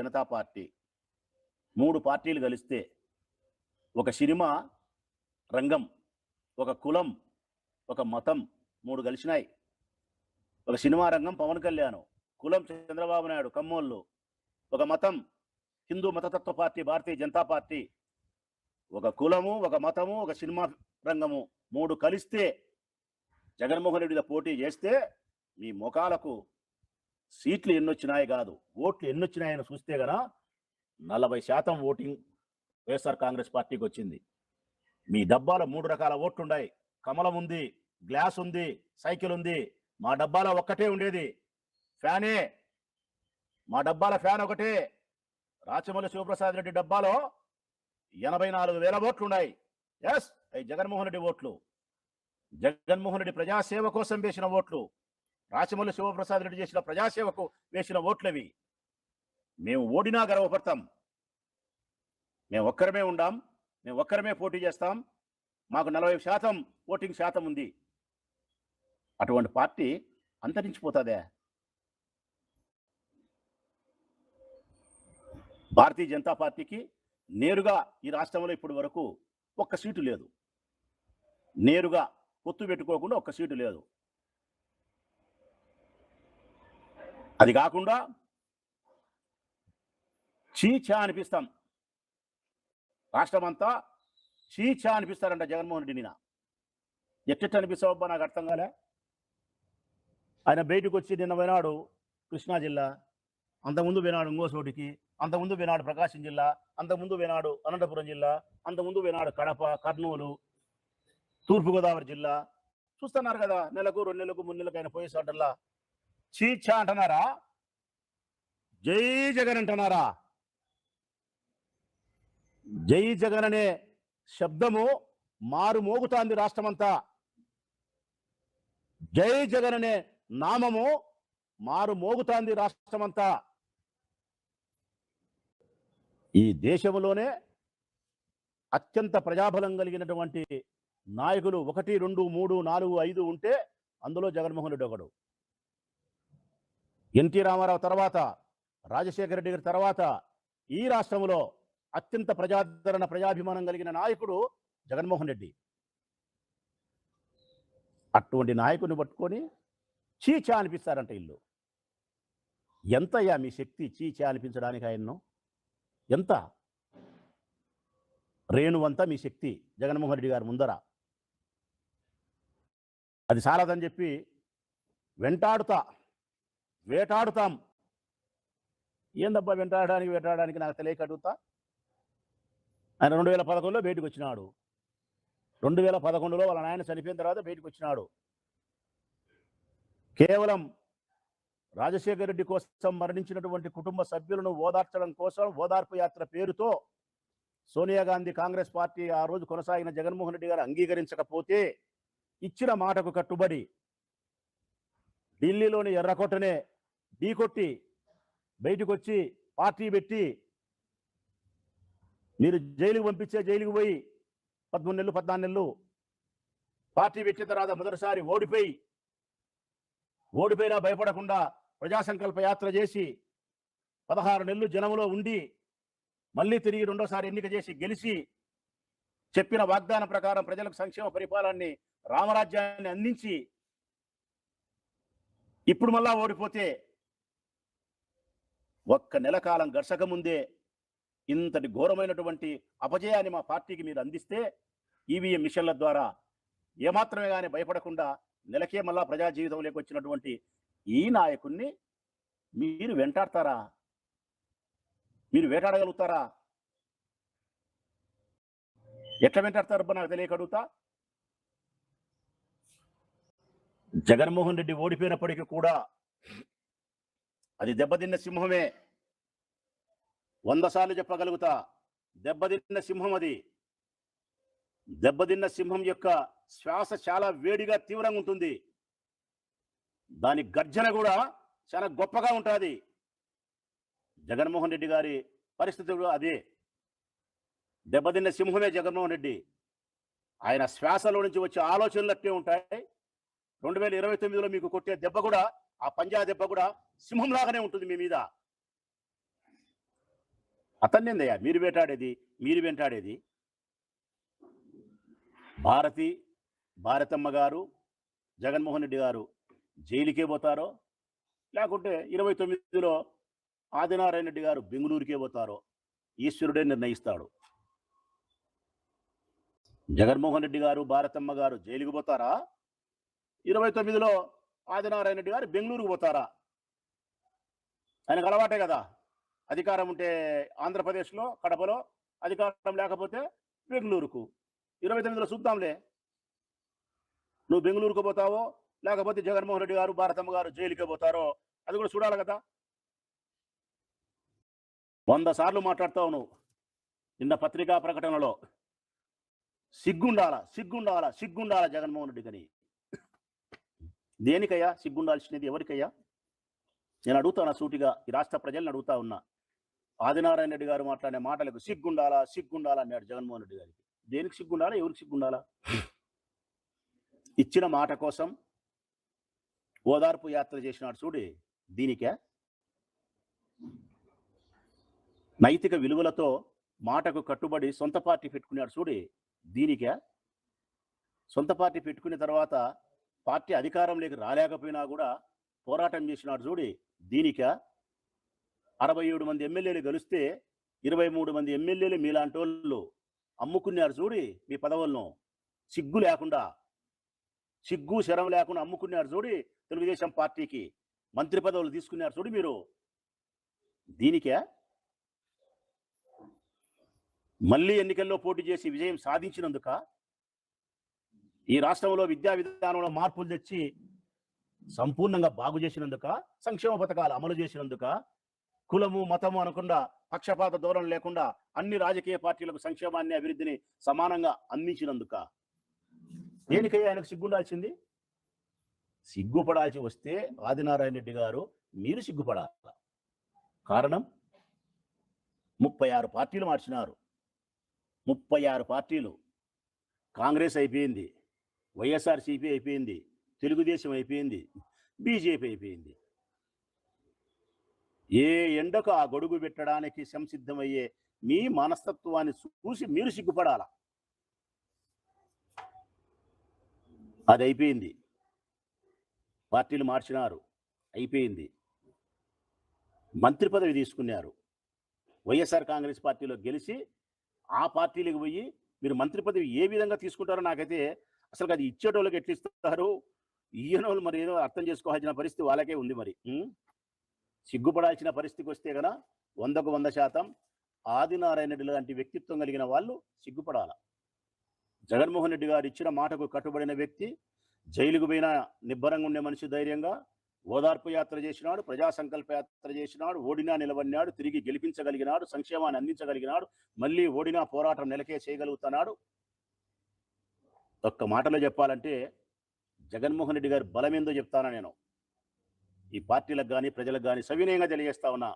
Janata party 3 పార్టీలు కలిస్తే ఒక సినిమా రంగం, ఒక కులం, ఒక మతం 3 కలిసినాయి. ఒక సినిమా రంగం పవన్ కళ్యాణ్, కులం చంద్రబాబు నాయుడు కమ్మోళ్ళు, ఒక మతం హిందూ మతతత్వ పార్టీ భారతీయ జనతా పార్టీ. ఒక కులము, ఒక మతము, ఒక సినిమా రంగము 3 కలిస్తే జగన్మోహన్ రెడ్డి పోటీ చేస్తే మీ ముఖాలకు సీట్లు ఎన్నొచ్చినాయి కాదు, ఓట్లు ఎన్నొచ్చినాయని చూస్తే గన 40% ఓటింగ్ వైఎస్ఆర్ కాంగ్రెస్ పార్టీకి వచ్చింది. మీ డబ్బాలో 3 రకాల ఓట్లున్నాయి. కమలం ఉంది, గ్లాస్ ఉంది, సైకిల్ ఉంది. మా డబ్బాలో ఒక్కటే ఉండేది ఫ్యానే. మా డబ్బాల ఫ్యాన్ ఒకటే. రాచమల్లి శివప్రసాద్ రెడ్డి డబ్బాలో 84,000 ఓట్లు ఉన్నాయి. ఎస్, అవి జగన్మోహన్ రెడ్డి ఓట్లు. జగన్మోహన్ రెడ్డి ప్రజాసేవ కోసం వేసిన ఓట్లు. రాచమల్లి శివప్రసాద్ రెడ్డి చేసిన ప్రజాసేవకు వేసిన ఓట్లవి. మేము ఓడినా గర్వపడతాం. మేము ఒక్కరమే ఉండాం, మేము ఒక్కరమే పోటీ చేస్తాం. మాకు 40% ఓటింగ్ శాతం ఉంది. అటువంటి పార్టీ అంతరించిపోతుందే? భారతీయ జనతా పార్టీకి నేరుగా ఈ రాష్ట్రంలో ఇప్పటి వరకు ఒక్క సీటు లేదు. నేరుగా పొత్తు పెట్టుకోకుండా ఒక్క సీటు లేదు. అది కాకుండా చీచా అనిపిస్తాం. రాష్ట్రం అంతా చీచా అనిపిస్తారంట జగన్మోహన్ రెడ్డిని. ఎట్టెట్టు అనిపిస్తావబ్బా, నాకు అర్థం కాలే. ఆయన బయటకు వచ్చి నిన్న పోయినాడు కృష్ణా జిల్లా, అంతకుముందు పోయినాడు ఇంకో చోటికి, అంతకుముందు పోయినాడు ప్రకాశం జిల్లా, అంతకుముందు పోయినాడు అనంతపురం జిల్లా, అంతకుముందు పోయినాడు కడప, కర్నూలు, తూర్పుగోదావరి జిల్లా. చూస్తున్నారు కదా, నెలకు 2 నెలలకు 3 నెలలకు ఆయన పోయే చోటల్లా చీచా అంటున్నారా? జై జగన్ అంటున్నారా? జై జగన్ అనే శబ్దము మారు మోగుతాంది రాష్ట్రమంతా. జై జగన్ అనే నామము మారు మోగుతాంది రాష్ట్రమంతా. ఈ దేశంలోనే అత్యంత ప్రజాబలం కలిగినటువంటి నాయకులు 1, 2, 3, 4, 5 ఉంటే అందులో జగన్మోహన్ రెడ్డి ఒకడు. ఎన్టీ రామారావు తర్వాత, రాజశేఖర రెడ్డి గారి తర్వాత ఈ రాష్ట్రంలో అత్యంత ప్రజాదరణ, ప్రజాభిమానం కలిగిన నాయకుడు జగన్మోహన్ రెడ్డి. అటువంటి నాయకుడిని పట్టుకొని చీచా అనిపిస్తారంట ఇల్లు. ఎంతయ్యా మీ శక్తి చీచా అనిపించడానికి? ఆయన్ను ఎంత రేణువంతా మీ శక్తి జగన్మోహన్ రెడ్డి గారు ముందర. అది చాలదని చెప్పి వేటాడుతాం. ఏందబ్బా వేటాడడానికి నాకు తెలియక అడుగుతా. ఆయన 2011లో బయటకు వచ్చినాడు. 2011లో వాళ్ళ నాయన చనిపోయిన తర్వాత బయటకు వచ్చినాడు. కేవలం రాజశేఖర రెడ్డి కోసం మరణించినటువంటి కుటుంబ సభ్యులను ఓదార్చడం కోసం ఓదార్పు యాత్ర పేరుతో సోనియా గాంధీ కాంగ్రెస్ పార్టీ ఆ రోజు కొనసాగిన జగన్మోహన్ రెడ్డి గారు అంగీకరించకపోతే ఇచ్చిన మాటకు కట్టుబడి ఢిల్లీలోని ఎర్రకోటనే ఢీకొట్టి బయటకు వచ్చి పార్టీ పెట్టి మీరు జైలుకు పంపించే జైలుకు పోయి 13 నెలలు 14 నెలలు పార్టీ పెట్టిన తర్వాత మొదటిసారి ఓడిపోయినా భయపడకుండా ప్రజా సంకల్ప యాత్ర చేసి 16 నెలలు జనంలో ఉండి మళ్ళీ తిరిగి రెండోసారి ఎన్నిక చేసి గెలిచి చెప్పిన వాగ్దానం ప్రకారం ప్రజలకు సంక్షేమ పరిపాలనని, రామరాజ్యాన్ని అందించి ఇప్పుడు మళ్ళా ఓడిపోతే ఒక్క నెల కాలం గడసక ముందే ఇంతటి ఘోరమైనటువంటి అపజయాన్ని మా పార్టీకి మీరు అందిస్తే ఈవీఎం మిషన్ల ద్వారా ఏమాత్రమే కానీ భయపడకుండా నెలకే మళ్ళా ప్రజా జీవితంలోకి వచ్చినటువంటి ఈ నాయకుడిని మీరు వెంటాడతారా? మీరు వేటాడగలుగుతారా? ఎట్లా వెంటాడతారు నాకు తెలియక అడుగుతా. జగన్మోహన్ రెడ్డి ఓడిపోయినప్పటికీ కూడా అది దెబ్బతిన్న సింహమే. 100 సార్లు చెప్పగలుగుతా, దెబ్బతిన్న సింహం అది. దెబ్బతిన్న సింహం యొక్క శ్వాస చాలా వేడిగా తీవ్రంగా ఉంటుంది. దాని గర్జన కూడా చాలా గొప్పగా ఉంటుంది. జగన్మోహన్ రెడ్డి గారి పరిస్థితి కూడా అదే. దెబ్బతిన్న సింహమే జగన్మోహన్ రెడ్డి. ఆయన శ్వాసలో నుంచి వచ్చే ఆలోచనలు అట్టే ఉంటాయి. 2029లో మీకు కొట్టే దెబ్బ కూడా, ఆ పంజా దెబ్బ కూడా సింహంలాగానే ఉంటుంది మీ మీద. అతన్నేందయ్యా మీరు వెంటాడేది భారతమ్మ గారు జగన్మోహన్ రెడ్డి గారు జైలుకే పోతారో లేకుంటే 29లో ఆదినారాయణ రెడ్డి గారు బెంగళూరుకే పోతారో ఈశ్వరుడే నిర్ణయిస్తాడు. జగన్మోహన్ రెడ్డి గారు భారతమ్మ గారు జైలుకు పోతారా, 29లో ఆదినారాయణ రెడ్డి గారు బెంగళూరుకు పోతారా? ఆయనకు అలవాటే కదా, అధికారం ఉంటే ఆంధ్రప్రదేశ్లో కడపలో, అధికారం లేకపోతే బెంగళూరుకు. 29లో చూద్దాంలే, నువ్వు బెంగళూరుకు పోతావో లేకపోతే జగన్మోహన్ రెడ్డి గారు భారతమ్మ గారు జైలుకే పోతారో అది కూడా చూడాలి కదా. 100 సార్లు మాట్లాడతావు నువ్వు నిన్న పత్రికా ప్రకటనలో. సిగ్గుండాలా జగన్మోహన్ రెడ్డి గని. దేనికయ్యా సిగ్గుండాల్సినది? ఎవరికయ్యా? నేను అడుగుతాను సూటిగా, ఈ రాష్ట్ర ప్రజల్ని అడుగుతా ఉన్నా. ఆదినారాయణ రెడ్డి గారు మాట్లాడే మాటలకు సిగ్గుండాలా అన్నాడు జగన్మోహన్ రెడ్డి గారికి. దేనికి సిగ్గుండాలా? ఎవరికి సిగ్గుండాలా? ఇచ్చిన మాట కోసం ఓదార్పు యాత్ర చేసినాడు చూడి, దీనికే? నైతిక విలువలతో మాటకు కట్టుబడి సొంత పార్టీ పెట్టుకున్నాడు చూడి, దీనికే? సొంత పార్టీ పెట్టుకున్న తర్వాత పార్టీ అధికారంలోకి రాలేకపోయినా కూడా పోరాటం చేసినాడు చూడి, దీనికే? 67 మంది ఎమ్మెల్యేలు గెలిస్తే 23 మంది ఎమ్మెల్యేలు మీలాంటి వాళ్ళు అమ్ముకున్నారు చూడి మీ పదవులను. సిగ్గు లేకుండా, సిగ్గు శరం లేకుండా అమ్ముకున్నారు చూడి తెలుగుదేశం పార్టీకి. మంత్రి పదవులు తీసుకున్నారు చూడి మీరు, దీనికే? మళ్ళీ ఎన్నికల్లో పోటీ చేసి విజయం సాధించినందుక? ఈ రాష్ట్రంలో విద్యా విధానంలో మార్పులు తెచ్చి సంపూర్ణంగా బాగు చేసినందుక? సంక్షేమ పథకాలు అమలు చేసినందుక? కులము మతము అనకుండా పక్షపాత ధోరణి లేకుండా అన్ని రాజకీయ పార్టీలకు సంక్షేమాన్ని అభివృద్ధిని సమానంగా అందించినందుక? దేనికయ్యా ఆయనకు సిగ్గుండాల్సింది? సిగ్గుపడాల్సి వస్తే ఆదినారాయణ రెడ్డి గారు మీరు సిగ్గుపడాల. కారణం 36 పార్టీలు మార్చినారు. 36 పార్టీలు. కాంగ్రెస్ అయిపోయింది, వైఎస్ఆర్సీపీ అయిపోయింది, తెలుగుదేశం అయిపోయింది, బీజేపీ అయిపోయింది. ఏ ఎండకు ఆ గొడుగు పెట్టడానికి సంసిద్ధమయ్యే మీ మనస్తత్వాన్ని చూసి మీరు సిగ్గుపడాల. అది అయిపోయింది. పార్టీలు మార్చినారు, అయిపోయింది. మంత్రి పదవి తీసుకున్నారు. వైఎస్ఆర్ కాంగ్రెస్ పార్టీలో గెలిచి ఆ పార్టీలకు పోయి మీరు మంత్రి పదవి ఏ విధంగా తీసుకుంటారో నాకైతే అసలు అది ఇచ్చేటోళ్ళకి ఎట్లా ఇస్తారు, ఈయన వాళ్ళు మరి ఏదో అర్థం చేసుకోవాల్సిన పరిస్థితి వాళ్ళకే ఉంది. మరి సిగ్గుపడాల్సిన పరిస్థితికి వస్తే కనుక 100కు 100% ఆదినారాయణ రెడ్డి లాంటి వ్యక్తిత్వం కలిగిన వాళ్ళు సిగ్గుపడాల. జగన్మోహన్ రెడ్డి గారు ఇచ్చిన మాటకు కట్టుబడిన వ్యక్తి, జైలుకు పోయినా నిబ్బరంగా ఉండే మనిషి, ధైర్యంగా ఓదార్పు యాత్ర చేసినాడు, ప్రజా సంకల్ప యాత్ర చేసినాడు, ఓడినా నిలబడినాడు, తిరిగి గెలిపించగలిగినాడు, సంక్షేమాన్ని అందించగలిగినాడు, మళ్ళీ ఓడినా పోరాటం నెలకే చేయగలుగుతున్నాడు. ఒక్క మాటలో చెప్పాలంటే జగన్మోహన్ రెడ్డి గారి బలం ఏందో చెప్తానా నేను. ఈ పార్టీలకు కానీ ప్రజలకు కానీ సవినయంగా తెలియజేస్తా ఉన్నా.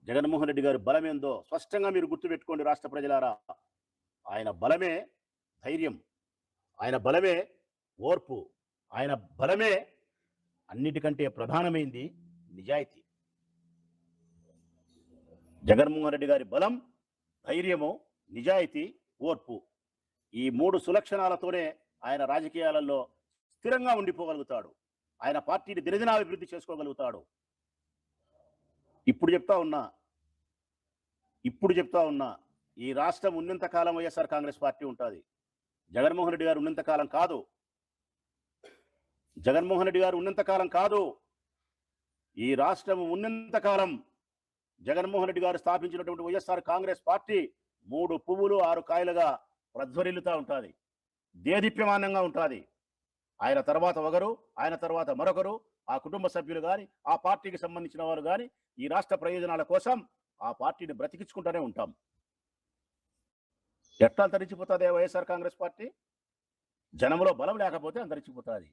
జగన్మోహన్ రెడ్డి గారి బలం ఏందో స్పష్టంగా మీరు గుర్తుపెట్టుకోండి రాష్ట్ర ప్రజలారా. ఆయన బలమే ధైర్యం, ఆయన బలమే ఓర్పు, ఆయన బలమే అన్నిటికంటే ప్రధానమైంది నిజాయితీ. జగన్మోహన్ రెడ్డి గారి బలం ధైర్యము, నిజాయితీ, ఓర్పు. ఈ 3 సులక్షణాలతోనే ఆయన రాజకీయాలలో స్థిరంగా ఉండిపోగలుగుతాడు. ఆయన పార్టీని దినదినాభివృద్ధి చేసుకోగలుగుతాడు. ఇప్పుడు చెప్తా ఉన్నా ఈ రాష్ట్రం ఉన్నంత కాలం వైఎస్ఆర్ కాంగ్రెస్ పార్టీ ఉంటుంది. జగన్మోహన్ రెడ్డి గారు ఉన్నంత కాలం కాదు. జగన్మోహన్ రెడ్డి గారు ఉన్నంత కాలం కాదు. ఈ రాష్ట్రం ఉన్నంత కాలం జగన్మోహన్ రెడ్డి గారు స్థాపించినటువంటి వైఎస్ఆర్ కాంగ్రెస్ పార్టీ 3 పువ్వులు 6 కాయలుగా ప్రజ్వరిల్లుతూ ఉంటుంది, దేదీప్యమానంగా ఉంటుంది. ఆయన తర్వాత ఒకరు, ఆయన తర్వాత మరొకరు, ఆ కుటుంబ సభ్యులు కానీ ఆ పార్టీకి సంబంధించిన వారు కానీ ఈ రాష్ట్ర ప్రయోజనాల కోసం ఆ పార్టీని బ్రతికించుకుంటూనే ఉంటాం. ఎట్లా అంతరించిపోతుంది వైఎస్ఆర్ కాంగ్రెస్ పార్టీ? జనంలో బలం లేకపోతే అంతరించిపోతుంది,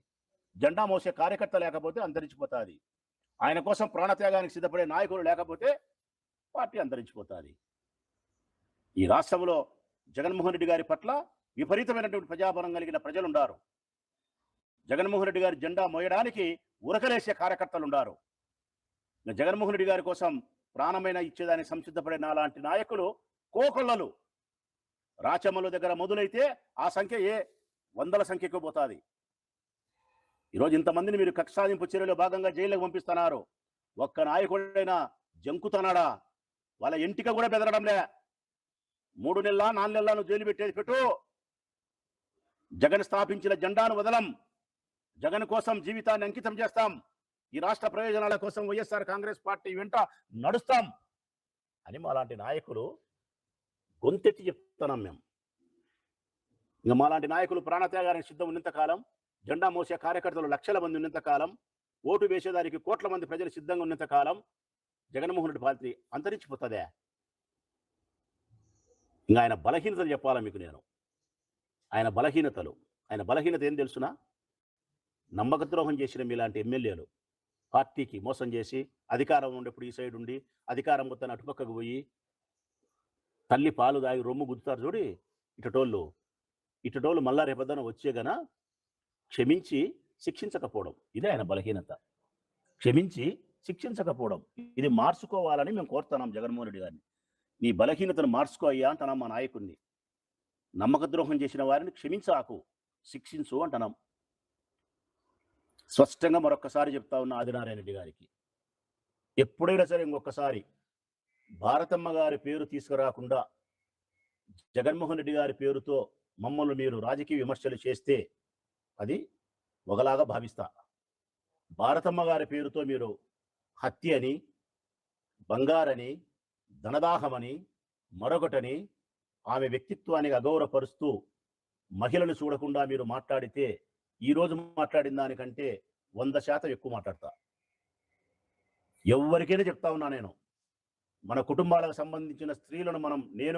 జెండా మోసే కార్యకర్త లేకపోతే అంతరించిపోతుంది, ఆయన కోసం ప్రాణత్యాగానికి సిద్ధపడే నాయకులు లేకపోతే పార్టీ అంతరించిపోతుంది. ఈ రాష్ట్రంలో జగన్మోహన్ రెడ్డి గారి పట్ల విపరీతమైనటువంటి ప్రజాబలం కలిగిన ప్రజలు ఉన్నారు. జగన్మోహన్ రెడ్డి గారి జెండా మోయడానికి ఉరకలేసే కార్యకర్తలు ఉన్నారు. జగన్మోహన్ రెడ్డి గారి కోసం ప్రాణమైన ఇచ్చేదానికి సంసిద్ధపడే నాలాంటి నాయకులు కోకొల్లలు రాచమ్మల దగ్గర మొదలైతే ఆ సంఖ్య వందల సంఖ్యకు పోతుంది. ఈరోజు ఇంతమందిని మీరు కక్ష సాధింపు చర్యలో భాగంగా జైలుకు పంపిస్తున్నారు. ఒక్క నాయకుడైనా జంకుతున్నాడా? వాళ్ళ ఎంటిక కూడా బెదరడంలే. 3 నెలల 4 నెలల నువ్వు జైలు పెట్టేది పెట్టు. జగన్ స్థాపించిన జెండాను వదలం. జగన్ కోసం జీవితాన్ని అంకితం చేస్తాం. ఈ రాష్ట్ర ప్రయోజనాల కోసం వైఎస్ఆర్ కాంగ్రెస్ పార్టీ వెంట నడుస్తాం అని మాలాంటి నాయకులు గొంతెత్తి చెప్తున్నాం. మేము ఇంకా మాలాంటి నాయకులు ప్రాణత్యాగానికి సిద్ధం ఉన్నంత కాలం, జెండా మోసే కార్యకర్తలు లక్షల మంది ఉన్నంత కాలం, ఓటు వేసేదానికి కోట్ల మంది ప్రజలు సిద్ధంగా ఉన్నంత కాలం జగన్మోహన్ రెడ్డి పార్టీ అంతరించిపోతుందే. ఇంకా ఆయన బలహీనతలు చెప్పాలా మీకు నేను. ఆయన బలహీనత ఏం తెలుసునా? నమ్మక ద్రోహం చేసిన మీలాంటి ఎమ్మెల్యేలు పార్టీకి మోసం చేసి అధికారం ఉండేప్పుడు ఈ సైడ్ ఉండి అధికారం మొత్తాన్ని అటుపక్కకు పోయి తల్లి పాలు దాగి రొమ్ము గుద్దుతారు చూడి. ఇటుటోళ్ళు మళ్ళా రేపొద్దున వచ్చేగన క్షమించి శిక్షించకపోవడం, ఇదే ఆయన బలహీనత. క్షమించి శిక్షించకపోవడం, ఇది మార్చుకోవాలని మేము కోరుతున్నాం జగన్మోహన్ రెడ్డి గారిని. నీ బలహీనతను మార్చుకో అయ్యా అంటున్నాం మా నాయకుడిని. నమ్మక ద్రోహం చేసిన వారిని క్షమించాకు, శిక్షించు అంటున్నాం. స్పష్టంగా మరొక్కసారి చెప్తా ఉన్న ఆదినారాయణ రెడ్డి గారికి, ఎప్పుడైనా సరే ఇంకొకసారి భారతమ్మ గారి పేరు తీసుకురాకుండా జగన్మోహన్ రెడ్డి గారి పేరుతో మమ్మల్ని మీరు రాజకీయ విమర్శలు చేస్తే అది ఒకలాగా భావిస్తా. భారతమ్మ గారి పేరుతో మీరు హత్య అని, బంగారని, ధనదాహమని, మరొకటని ఆమె వ్యక్తిత్వానికి అగౌరవపరుస్తూ మహిళను చూడకుండా మీరు మాట్లాడితే ఈరోజు మాట్లాడిన దానికంటే 100% ఎక్కువ మాట్లాడతా. ఎవరికైనా చెప్తా ఉన్నా నేను, మన కుటుంబాలకు సంబంధించిన స్త్రీలను నేను